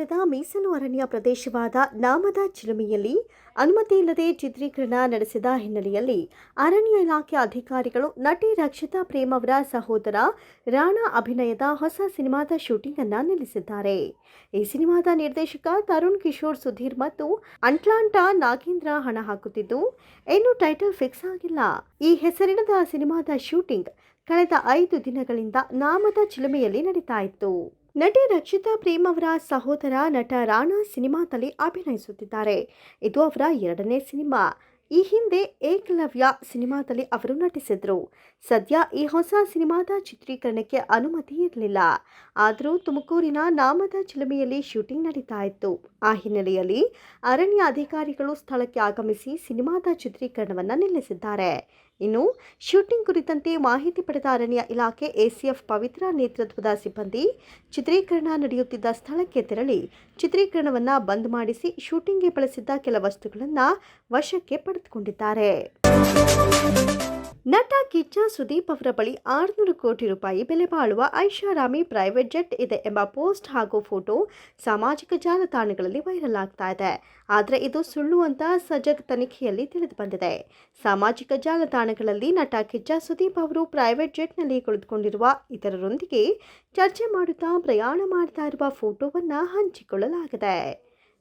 ನಗರದ ಮೀಸಲು ಅರಣ್ಯ ಪ್ರದೇಶವಾದ ನಾಮದ ಚಿಲುಮೆಯಲ್ಲಿ ಅನುಮತಿ ಇಲ್ಲದೆ ಚಿತ್ರೀಕರಣ ನಡೆಸಿದ ಹಿನ್ನೆಲೆಯಲ್ಲಿ ಅರಣ್ಯ ಇಲಾಖೆ ಅಧಿಕಾರಿಗಳು ನಟಿ ರಕ್ಷಿತಾ ಪ್ರೇಮ್ ಅವರ ಸಹೋದರ ರಾಣಾ ಅಭಿನಯದ ಹೊಸ ಸಿನಿಮಾದ ಶೂಟಿಂಗ್ ಅನ್ನು ನಿಲ್ಲಿಸಿದ್ದಾರೆ. ಈ ಸಿನಿಮಾದ ನಿರ್ದೇಶಕ ತರುಣ್ ಕಿಶೋರ್ ಸುಧೀರ್ ಮತ್ತು ಅಟ್ಲಾಂಟಾ ನಾಗೇಂದ್ರ ಹಣ ಹಾಕುತ್ತಿದ್ದು ಇನ್ನೂ ಟೈಟಲ್ ಫಿಕ್ಸ್ ಆಗಿಲ್ಲ. ಈ ಹೆಸರಿನದ ಸಿನಿಮಾದ ಶೂಟಿಂಗ್ ಕಳೆದ 5 ದಿನಗಳಿಂದ ನಾಮದ ಚಿಲುಮೆಯಲ್ಲಿ ನಡೀತಾ ಇತ್ತು. ನಟಿ ರಕ್ಷಿತಾ ಪ್ರೇಮ್ ಅವರ ಸಹೋದರ ನಟ ರಾಣಾ ಸಿನಿಮಾದಲ್ಲಿ ಅಭಿನಯಿಸುತ್ತಿದ್ದಾರೆ. ಇದು ಅವರ 2ನೇ ಸಿನಿಮಾ. ಈ ಹಿಂದೆ ಏಕಲವ್ಯ ಸಿನಿಮಾದಲ್ಲಿ ಅವರು ನಟಿಸಿದ್ರು. ಸದ್ಯ ಈ ಹೊಸ ಸಿನಿಮಾದ ಚಿತ್ರೀಕರಣಕ್ಕೆ ಅನುಮತಿ ಇರಲಿಲ್ಲ. ಆದರೂ ತುಮಕೂರಿನ ನಾಮದ ಚಿಲುಮೆಯಲ್ಲಿ ಶೂಟಿಂಗ್ ನಡೀತಾ ಇತ್ತು. ಆ ಹಿನ್ನೆಲೆಯಲ್ಲಿ ಅರಣ್ಯ ಅಧಿಕಾರಿಗಳು ಸ್ಥಳಕ್ಕೆ ಆಗಮಿಸಿ ಸಿನಿಮಾದ ಚಿತ್ರೀಕರಣವನ್ನು ನಿಲ್ಲಿಸಿದ್ದಾರೆ. ಇನ್ನು ಶೂಟಿಂಗ್ ಕುರಿತಂತೆ ಮಾಹಿತಿ ಪಡೆದ ಅರಣ್ಯ ಇಲಾಖೆ ಎಸಿಎಫ್ ಪವಿತ್ರ ನೇತೃತ್ವದ ಸಿಬ್ಬಂದಿ ಚಿತ್ರೀಕರಣ ನಡೆಯುತ್ತಿದ್ದ ಸ್ಥಳಕ್ಕೆ ತೆರಳಿ ಚಿತ್ರೀಕರಣವನ್ನು ಬಂದ್ ಮಾಡಿಸಿ ಶೂಟಿಂಗ್ಗೆ ಬಳಸಿದ್ದ ಕೆಲ ವಸ್ತುಗಳನ್ನು ವಶಕ್ಕೆ ಪಡೆದುಕೊಂಡಿದ್ದಾರೆ. ನಟ ಕಿಚ್ಚ ಸುದೀಪ್ ಅವರ ಬಳಿ 600 ಕೋಟಿ ರೂಪಾಯಿ ಬೆಲೆ ಬಾಳುವ ಐಷಾರಾಮಿ ಪ್ರೈವೇಟ್ ಜೆಟ್ ಇದೆ ಎಂಬ ಪೋಸ್ಟ್ ಹಾಗೂ ಫೋಟೋ ಸಾಮಾಜಿಕ ಜಾಲತಾಣಗಳಲ್ಲಿ ವೈರಲ್ ಆಗ್ತಾ ಇದೆ. ಆದರೆ ಇದು ಸುಳ್ಳು ಅಂತ ಸಜಗ್ ತನಿಖೆಯಲ್ಲಿ ತಿಳಿದು ಬಂದಿದೆ. ಸಾಮಾಜಿಕ ಜಾಲತಾಣಗಳಲ್ಲಿ ನಟ ಕಿಚ್ಚ ಸುದೀಪ್ ಅವರು ಪ್ರೈವೇಟ್ ಜೆಟ್ನಲ್ಲಿ ಕುಳಿತುಕೊಂಡಿರುವ ಇತರರೊಂದಿಗೆ ಚರ್ಚೆ ಮಾಡುತ್ತಾ ಪ್ರಯಾಣ ಮಾಡ್ತಾ ಇರುವ ಫೋಟೋವನ್ನು ಹಂಚಿಕೊಳ್ಳಲಾಗಿದೆ.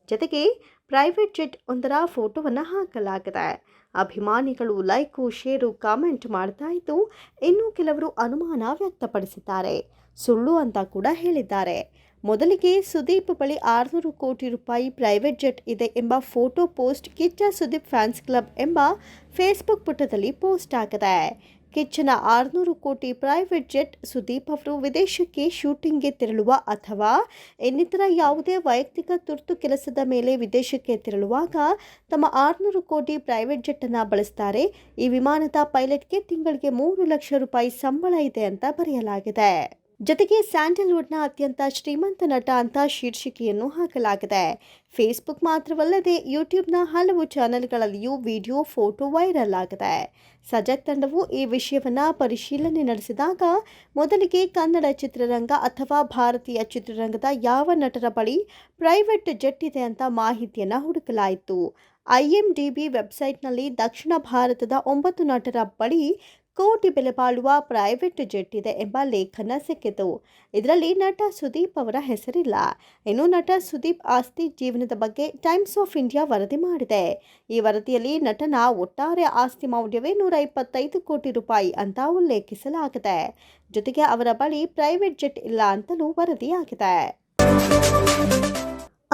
ಜೊತೆಗೆ ಪ್ರೈವೇಟ್ ಜೆಟ್ ಒಂದರ ಫೋಟೋವನ್ನು ಹಾಕಲಾಗಿದೆ. ಅಭಿಮಾನಿಗಳು ಲೈಕು, ಶೇರು, ಕಾಮೆಂಟ್ ಮಾಡ್ತಾ ಇದ್ದು ಇನ್ನು ಕೆಲವರು ಅನುಮಾನ ವ್ಯಕ್ತಪಡಿಸಿದ್ದಾರೆ. ಸುಳ್ಳು ಅಂತ ಕೂಡ ಹೇಳಿದ್ದಾರೆ. ಮೊದಲಿಗೆ ಸುದೀಪ್ ಬಳಿ 600 ಕೋಟಿ ರೂಪಾಯಿ ಪ್ರೈವೇಟ್ ಜೆಟ್ ಇದೆ ಎಂಬ photo post Kichcha Sudeep fans club ಎಂಬ ಫೇಸ್ಬುಕ್ ಪುಟದಲ್ಲಿ ಪೋಸ್ಟ್ ಆಗಿದೆ. ಕಿಚ್ಚನ 600 ಕೋಟಿ ಪ್ರೈವೇಟ್ ಜೆಟ್ ಸುದೀಪ್ ಅವರು ವಿದೇಶಕ್ಕೆ ಶೂಟಿಂಗ್ಗೆ ತೆರಳುವ ಅಥವಾ ಇನ್ನಿತರ ಯಾವುದೇ ವೈಯಕ್ತಿಕ ತುರ್ತು ಕೆಲಸದ ಮೇಲೆ ವಿದೇಶಕ್ಕೆ ತೆರಳುವಾಗ ತಮ್ಮ 600 ಕೋಟಿ ಪ್ರೈವೇಟ್ ಜೆಟ್ ಅನ್ನು ಬಳಸ್ತಾರೆ. ಈ ವಿಮಾನದ ಪೈಲಟ್ಗೆ ತಿಂಗಳಿಗೆ 3 ಲಕ್ಷ ರೂಪಾಯಿ ಸಂಬಳ ಇದೆ ಅಂತ ಬರೆಯಲಾಗಿದೆ. ಜೊತೆಗೆ ಸ್ಯಾಂಡಲ್ವುಡ್ನ ಅತ್ಯಂತ ಶ್ರೀಮಂತ ನಟ ಅಂತ ಶೀರ್ಷಿಕೆಯನ್ನು ಹಾಕಲಾಗಿದೆ. ಫೇಸ್ಬುಕ್ ಮಾತ್ರವಲ್ಲದೆ ಯೂಟ್ಯೂಬ್ನ ಹಲವು ಚಾನೆಲ್ಗಳಲ್ಲಿಯೂ ವಿಡಿಯೋ, ಫೋಟೋ ವೈರಲ್ ಆಗಿದೆ. ಸಜಗ್ ತಂಡವು ಈ ವಿಷಯವನ್ನು ಪರಿಶೀಲನೆ ನಡೆಸಿದಾಗ ಮೊದಲಿಗೆ ಕನ್ನಡ ಚಿತ್ರರಂಗ ಅಥವಾ ಭಾರತೀಯ ಚಿತ್ರರಂಗದ ಯಾವ ನಟರ ಬಳಿ ಪ್ರೈವೇಟ್ ಜೆಟ್ ಇದೆ ಅಂತ ಮಾಹಿತಿಯನ್ನು ಹುಡುಕಲಾಯಿತು. IMDb ವೆಬ್ಸೈಟ್ನಲ್ಲಿ ದಕ್ಷಿಣ ಭಾರತದ 9 ನಟರ ಬಳಿ ಕೋಟಿ ಬೆಲೆ ಬಾಳುವ ಪ್ರೈವೇಟ್ ಜೆಟ್ ಇದೆ ಎಂಬ ಲೇಖನ ಸಿಕ್ಕಿತು. ಇದರಲ್ಲಿ ನಟ ಸುದೀಪ್ ಅವರ ಹೆಸರಿಲ್ಲ. ಇನ್ನು ನಟ ಸುದೀಪ್ ಆಸ್ತಿ ಜೀವನದ ಬಗ್ಗೆ ಟೈಮ್ಸ್ ಆಫ್ ಇಂಡಿಯಾ ವರದಿ ಮಾಡಿದೆ. ಈ ವರದಿಯಲ್ಲಿ ನಟನ ಒಟ್ಟಾರೆ ಆಸ್ತಿ ಮೌಲ್ಯವೇ 125 ಕೋಟಿ ರೂಪಾಯಿ ಅಂತ ಉಲ್ಲೇಖಿಸಲಾಗಿದೆ. ಜೊತೆಗೆ ಅವರ ಬಳಿ ಪ್ರೈವೇಟ್ ಜೆಟ್ ಇಲ್ಲ ಅಂತಲೂ ವರದಿಯಾಗಿದೆ.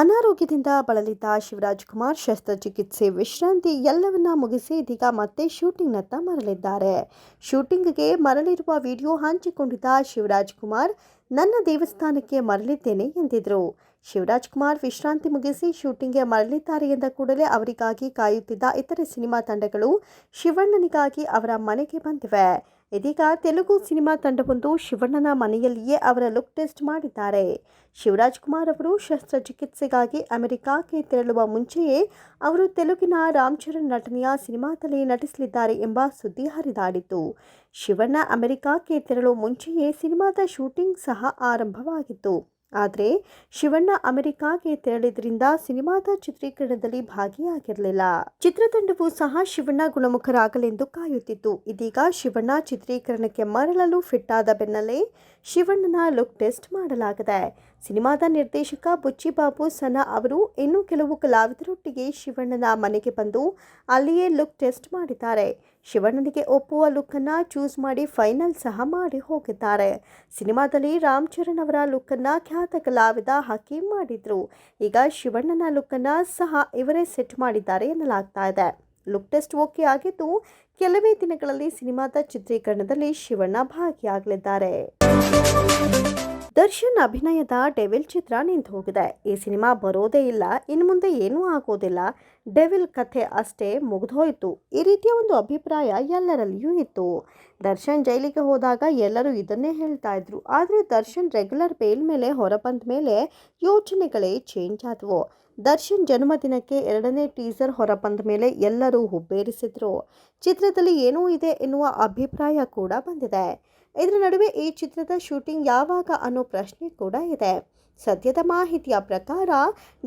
ಅನಾರೋಗ್ಯದಿಂದ ಬಳಲಿದ್ದ ಶಿವರಾಜ್ಕುಮಾರ್ ಶಸ್ತ್ರಚಿಕಿತ್ಸೆ, ವಿಶ್ರಾಂತಿ ಎಲ್ಲವನ್ನ ಮುಗಿಸಿ ಇದೀಗ ಮತ್ತೆ ಶೂಟಿಂಗ್ನತ್ತ ಮರಳಿದ್ದಾರೆ. ಶೂಟಿಂಗ್ಗೆ ಮರಳಿರುವ ವಿಡಿಯೋ ಹಂಚಿಕೊಂಡಿದ್ದ ಶಿವರಾಜ್ಕುಮಾರ್, ನನ್ನ ದೇವಸ್ಥಾನಕ್ಕೆ ಮರಳಿದ್ದೇನೆ ಎಂದಿದ್ರು. ಶಿವರಾಜ್ಕುಮಾರ್ ವಿಶ್ರಾಂತಿ ಮುಗಿಸಿ ಶೂಟಿಂಗ್ಗೆ ಮರಳಿದ್ದಾರೆ ಎಂದ ಕೂಡಲೇ ಅವರಿಗಾಗಿ ಕಾಯುತ್ತಿದ್ದ ಇತರೆ ಸಿನಿಮಾ ತಂಡಗಳು ಶಿವಣ್ಣನಿಗಾಗಿ ಅವರ ಮನೆಗೆ ಬಂದಿವೆ. ಇದೀಗ ತೆಲುಗು ಸಿನಿಮಾ ತಂಡವೊಂದು ಶಿವಣ್ಣನ ಮನೆಯಲ್ಲಿಯೇ ಅವರ ಲುಕ್ ಟೆಸ್ಟ್ ಮಾಡಿದ್ದಾರೆ. ಶಿವರಾಜ್ಕುಮಾರ್ ಅವರು ಶಸ್ತ್ರಚಿಕಿತ್ಸೆಗಾಗಿ ಅಮೆರಿಕಕ್ಕೆ ತೆರಳುವ ಮುಂಚೆಯೇ ಅವರು ತೆಲುಗಿನ ರಾಮ್ ಚರಣ್ ನಟನೆಯ ಸಿನಿಮಾದಲ್ಲಿ ನಟಿಸಲಿದ್ದಾರೆ ಎಂಬ ಸುದ್ದಿ ಹರಿದಾಡಿತ್ತು. ಶಿವಣ್ಣ ಅಮೆರಿಕಕ್ಕೆ ತೆರಳುವ ಮುಂಚೆಯೇ ಸಿನಿಮಾದ ಶೂಟಿಂಗ್ ಸಹ ಆರಂಭವಾಗಿತ್ತು. ಆದರೆ ಶಿವಣ್ಣ ಅಮೆರಿಕಾಗೆ ತೆರಳಿದ್ರಿಂದ ಸಿನಿಮಾದ ಚಿತ್ರೀಕರಣದಲ್ಲಿ ಭಾಗಿಯಾಗಿರಲಿಲ್ಲ. ಚಿತ್ರತಂಡವು ಸಹ ಶಿವಣ್ಣ ಗುಣಮುಖರಾಗಲೆಂದು ಕಾಯುತ್ತಿತ್ತು. ಇದೀಗ ಶಿವಣ್ಣ ಚಿತ್ರೀಕರಣಕ್ಕೆ ಮರಳಲು ಫಿಟ್ ಆದ ಬೆನ್ನಲ್ಲೇ ಶಿವಣ್ಣನ ಲುಕ್ ಟೆಸ್ಟ್ ಮಾಡಲಾಗಿದೆ. ಸಿನಿಮಾದ ನಿರ್ದೇಶಕ ಬುಚ್ಚಿಬಾಬು ಸನ ಅವರು ಇನ್ನು ಕೆಲವು ಕಲಾವಿದರೊಟ್ಟಿಗೆ ಶಿವಣ್ಣನ ಮನೆಗೆ ಬಂದು ಅಲ್ಲಿಯೇ ಲುಕ್ ಟೆಸ್ಟ್ ಮಾಡಿದ್ದಾರೆ. ಶಿವಣ್ಣನಿಗೆ ಒಪ್ಪುವ ಲುಕ್ಕನ್ನು ಚೂಸ್ ಮಾಡಿ ಫೈನಲ್ ಸಹ ಮಾಡಿ ಹೋಗಿದ್ದಾರೆ. ಸಿನಿಮಾದಲ್ಲಿ ರಾಮ್ ಚರಣ್ ಅವರ ಲುಕ್ಕನ್ನು ಖ್ಯಾತ ಕಲಾವಿದ ಹಕೀಂ ಮಾಡಿದ್ರು. ಈಗ ಶಿವಣ್ಣನ ಲುಕ್ಕನ್ನು ಸಹ ಇವರೇ ಸೆಟ್ ಮಾಡಿದ್ದಾರೆ ಎನ್ನಲಾಗ್ತಾ ಇದೆ. ಲುಕ್ ಟೆಸ್ಟ್ ಓಕೆ ಆಗಿದ್ದು ಕೆಲವೇ ದಿನಗಳಲ್ಲಿ ಸಿನಿಮಾದ ಚಿತ್ರೀಕರಣದಲ್ಲಿ ಶಿವಣ್ಣ ಭಾಗಿಯಾಗಲಿದ್ದಾರೆ. ದರ್ಶನ್ ಅಭಿನಯದ ಡೆವಿಲ್ ಚಿತ್ರ ನಿಂತು ಹೋಗಿದೆ. ಈ ಸಿನಿಮಾ ಬರೋದೇ ಇಲ್ಲ, ಇನ್ನು ಮುಂದೆ ಏನೂ ಆಗೋದಿಲ್ಲ, ಡೆವಿಲ್ ಕಥೆ ಅಷ್ಟೇ ಮುಗಿದೋಯ್ತು, ಈ ರೀತಿಯ ಒಂದು ಅಭಿಪ್ರಾಯ ಎಲ್ಲರಲ್ಲಿಯೂ ಇತ್ತು. ದರ್ಶನ್ ಜೈಲಿಗೆ ಹೋದಾಗ ಎಲ್ಲರೂ ಇದನ್ನೇ ಹೇಳ್ತಾ ಇದ್ರು. ಆದರೆ ದರ್ಶನ್ ರೆಗ್ಯುಲರ್ ಬೇಲ್ ಮೇಲೆ ಹೊರಬಂದ ಮೇಲೆ ಯೋಚನೆಗಳೇ ಚೇಂಜ್ ಆದವು. ದರ್ಶನ್ ಜನ್ಮದಿನಕ್ಕೆ 2ನೇ ಟೀಸರ್ ಹೊರಬಂದ ಮೇಲೆ ಎಲ್ಲರೂ ಹುಬ್ಬೇರಿಸಿದ್ರು. ಚಿತ್ರದಲ್ಲಿ ಏನೂ ಇದೆ ಎನ್ನುವ ಅಭಿಪ್ರಾಯ ಕೂಡ ಬಂದಿದೆ. ಇದರ ನಡುವೆ ಈ ಚಿತ್ರದ ಶೂಟಿಂಗ್ ಯಾವಾಗ ಅನ್ನೋ ಪ್ರಶ್ನೆ ಕೂಡ ಇದೆ. ಸದ್ಯದ ಮಾಹಿತಿಯ ಪ್ರಕಾರ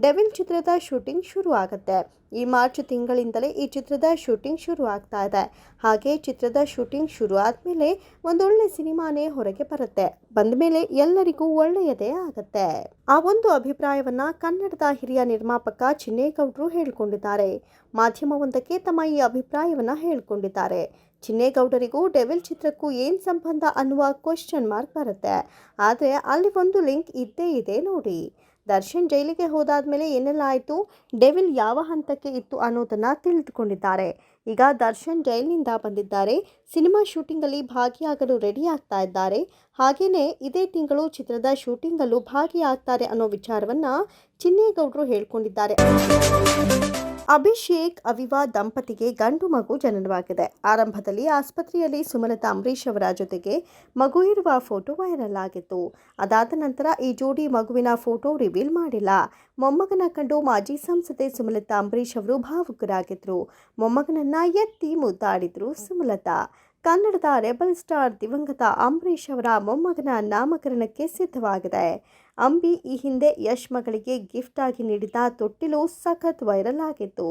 ಡೆವಿಲ್ ಚಿತ್ರದ ಶೂಟಿಂಗ್ ಶುರು ಆಗುತ್ತೆ. ಈ ಮಾರ್ಚ್ ತಿಂಗಳಿಂದಲೇ ಈ ಚಿತ್ರದ ಶೂಟಿಂಗ್ ಶುರು ಆಗ್ತಾ ಇದೆ. ಹಾಗೆ ಚಿತ್ರದ ಶೂಟಿಂಗ್ ಶುರು ಆದಮೇಲೆ ಒಂದೊಳ್ಳೆ ಸಿನಿಮಾನೇ ಹೊರಗೆ ಬರುತ್ತೆ. ಬಂದ ಮೇಲೆ ಎಲ್ಲರಿಗೂ ಒಳ್ಳೆಯದೇ ಆಗುತ್ತೆ. ಆ ಒಂದು ಅಭಿಪ್ರಾಯವನ್ನ ಕನ್ನಡದ ಹಿರಿಯ ನಿರ್ಮಾಪಕ ಚಿನ್ನೇಗೌಡರು ಹೇಳಿಕೊಂಡಿದ್ದಾರೆ. ಮಾಧ್ಯಮವೊಂದಕ್ಕೆ ತಮ್ಮ ಈ ಅಭಿಪ್ರಾಯವನ್ನ ಹೇಳಿಕೊಂಡಿದ್ದಾರೆ. ಚಿನ್ನೇಗೌಡರಿಗೂ ಡೆವಿಲ್ ಚಿತ್ರಕ್ಕೂ ಏನು ಸಂಬಂಧ ಅನ್ನುವ ಕ್ವೆಶ್ಚನ್ ಮಾರ್ಕ್ ಬರುತ್ತೆ. ಆದರೆ ಅಲ್ಲಿ ಒಂದು ಲಿಂಕ್ ಇದ್ದೇ ಇದೆ ನೋಡಿ. ದರ್ಶನ್ ಜೈಲಿಗೆ ಹೋದಾದ್ಮೇಲೆ ಏನೆಲ್ಲ ಆಯಿತು, ಡೆವಿಲ್ ಯಾವ ಹಂತಕ್ಕೆ ಇತ್ತು ಅನ್ನೋದನ್ನು ತಿಳಿದುಕೊಂಡಿದ್ದಾರೆ. ಈಗ ದರ್ಶನ್ ಜೈಲಿನಿಂದ ಬಂದಿದ್ದಾರೆ. ಸಿನಿಮಾ ಶೂಟಿಂಗಲ್ಲಿ ಭಾಗಿಯಾಗಲು ರೆಡಿ ಆಗ್ತಾ ಇದ್ದಾರೆ. ಹಾಗೆಯೇ ಇದೇ ತಿಂಗಳು ಚಿತ್ರದ ಶೂಟಿಂಗಲ್ಲೂ ಭಾಗಿಯಾಗ್ತಾರೆ ಅನ್ನೋ ವಿಚಾರವನ್ನು ಚಿನ್ನೇಗೌಡರು ಹೇಳ್ಕೊಂಡಿದ್ದಾರೆ. ಅಭಿಷೇಕ್ ಅವಿವಾ ದಂಪತಿಗೆ ಗಂಡು ಮಗು ಜನನವಾಗಿದೆ. ಆರಂಭದಲ್ಲಿ ಆಸ್ಪತ್ರೆಯಲ್ಲಿ ಸುಮಲತಾ ಅಂಬರೀಶ್ ಅವರ ಜೊತೆಗೆ ಮಗು ಇರುವ ಫೋಟೋ ವೈರಲ್ ಆಗಿತ್ತು. ಅದಾದ ನಂತರ ಈ ಜೋಡಿ ಮಗುವಿನ ಫೋಟೋ ರಿವೀಲ್ ಮಾಡಿಲ್ಲ. ಮೊಮ್ಮಗನ ಕಂಡು ಮಾಜಿ ಸಂಸದೆ ಸುಮಲತಾ ಅಂಬರೀಶ್ ಅವರು ಭಾವುಕರಾಗಿದ್ರು. ಮೊಮ್ಮಗನನ್ನ ಎತ್ತಿ ಮುದ್ದಾಡಿದ್ರು ಸುಮಲತಾ. ಕನ್ನಡದ ರೆಬಲ್ ಸ್ಟಾರ್ ದಿವಂಗತ ಅಂಬರೀಶ್ ಅವರ ಮೊಮ್ಮಗನ ನಾಮಕರಣಕ್ಕೆ ಸಿದ್ಧವಾಗಿದೆ. ಅಂಬಿ ಈ ಹಿಂದೆ ಯಶ್ ಮಗಳಿಗೆ ಗಿಫ್ಟ್ ಆಗಿ ನೀಡಿದ ತೊಟ್ಟಿಲು ಸಖತ್ ವೈರಲ್ ಆಗಿತ್ತು.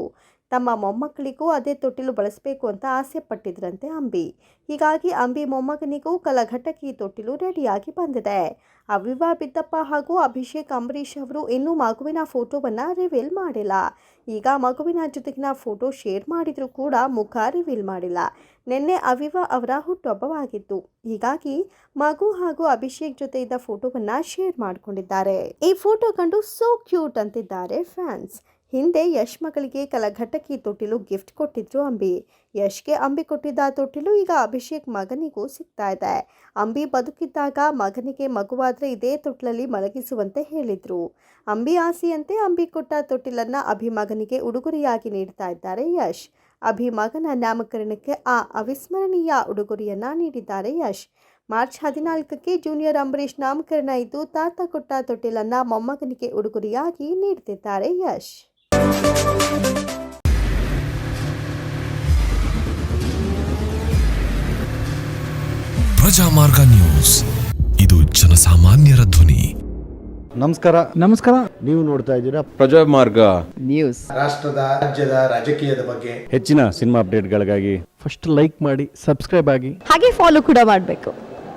ತಮ್ಮ ಮೊಮ್ಮಕ್ಕಳಿಗೂ ಅದೇ ತೊಟ್ಟಿಲು ಬಳಸಬೇಕು ಅಂತ ಆಸೆ ಪಟ್ಟಿದ್ರಂತೆ ಅಂಬಿ. ಹೀಗಾಗಿ ಅಂಬಿ ಮೊಮ್ಮಗನಿಗೂ ಕಲಘಟಕಿ ತೊಟ್ಟಿಲು ರೆಡಿಯಾಗಿ ಬಂದಿದೆ. ಅವಿವಾ ಬಿದ್ದಪ್ಪ ಹಾಗೂ ಅಭಿಷೇಕ್ ಅಂಬರೀಶ್ ಅವರು ಇನ್ನೂ ಮಗುವಿನ ಫೋಟೋವನ್ನು ರಿವೀಲ್ ಮಾಡಿಲ್ಲ. ಈಗ ಮಗುವಿನ ಜೊತೆಗಿನ ಫೋಟೋ ಶೇರ್ ಮಾಡಿದರೂ ಕೂಡ ಮುಖ ರಿವೀಲ್ ಮಾಡಿಲ್ಲ. ನಿನ್ನೆ ಅವಿವಾ ಅವರ ಹುಟ್ಟುಹಬ್ಬವಾಗಿತ್ತು. ಹೀಗಾಗಿ ಮಗು ಹಾಗೂ ಅಭಿಷೇಕ್ ಜೊತೆ ಇದ್ದ ಫೋಟೋವನ್ನು ಶೇರ್ ಮಾಡಿಕೊಂಡಿದ್ದಾರೆ. ಈ ಫೋಟೋ ಕಂಡು ಸೋ ಕ್ಯೂಟ್ ಅಂತಿದ್ದಾರೆ ಫ್ಯಾನ್ಸ್. ಹಿಂದೆ ಯಶ್ ಮಗಳಿಗೆ ಕಲಘಟಕಿ ತೊಟ್ಟಿಲು ಗಿಫ್ಟ್ ಕೊಟ್ಟಿದ್ರು ಅಂಬಿ. ಯಶ್ಗೆ ಅಂಬಿ ಕೊಟ್ಟಿದ್ದ ತೊಟ್ಟಿಲು ಈಗ ಅಭಿಷೇಕ್ ಮಗನಿಗೂ ಸಿಗ್ತಾ ಇದೆ. ಅಂಬಿ ಬದುಕಿದ್ದಾಗ ಮಗನಿಗೆ ಮಗುವಾದರೆ ಇದೇ ತೊಟ್ಟಿಲಲ್ಲಿ ಮಲಗಿಸುವಂತೆ ಹೇಳಿದ್ರು. ಅಂಬಿ ಆಸೆಯಂತೆ ಅಂಬಿ ಕೊಟ್ಟ ತೊಟ್ಟಿಲನ್ನು ಅಭಿ ಮಗನಿಗೆ ಉಡುಗೊರೆಯಾಗಿ ನೀಡ್ತಾ ಇದ್ದಾರೆ ಯಶ್. ಅಭಿ ಮಗನ ನಾಮಕರಣಕ್ಕೆ ಆ ಅವಿಸ್ಮರಣೀಯ ಉಡುಗೊರೆಯನ್ನ ನೀಡಿದ್ದಾರೆ ಯಶ್. ಮಾರ್ಚ್ 14ಕ್ಕೆ ಜೂನಿಯರ್ ಅಂಬರೀಶ್ ನಾಮಕರಣ ಇದ್ದು ತಾತ ಕೊಟ್ಟ ತೊಟ್ಟಿಲನ್ನ ಮೊಮ್ಮಗನಿಗೆ ಉಡುಗೊರೆಯಾಗಿ ನೀಡುತ್ತಿದ್ದಾರೆ ಯಶ್. ಪ್ರಜಾಮಾರ್ಗ ನ್ಯೂಸ್, ಇದು ಜನಸಾಮಾನ್ಯರ ಧ್ವನಿ. ನಮಸ್ಕಾರ. ನೀವು ನೋಡ್ತಾ ಇದ್ದೀರಾ ಪ್ರಜಾಮಾರ್ಗ ನ್ಯೂಸ್. ರಾಷ್ಟ್ರದ ರಾಜ್ಯದ ರಾಜಕೀಯದ ಬಗ್ಗೆ ಹೆಚ್ಚಿನ ಸಿನಿಮಾ ಅಪ್ಡೇಟ್ಗಳಿಗಾಗಿ ಫಸ್ಟ್ ಲೈಕ್ ಮಾಡಿ, ಸಬ್ಸ್ಕ್ರೈಬ್ ಆಗಿ, ಹಾಗೆ ಫಾಲೋ ಕೂಡ ಮಾಡಬೇಕು.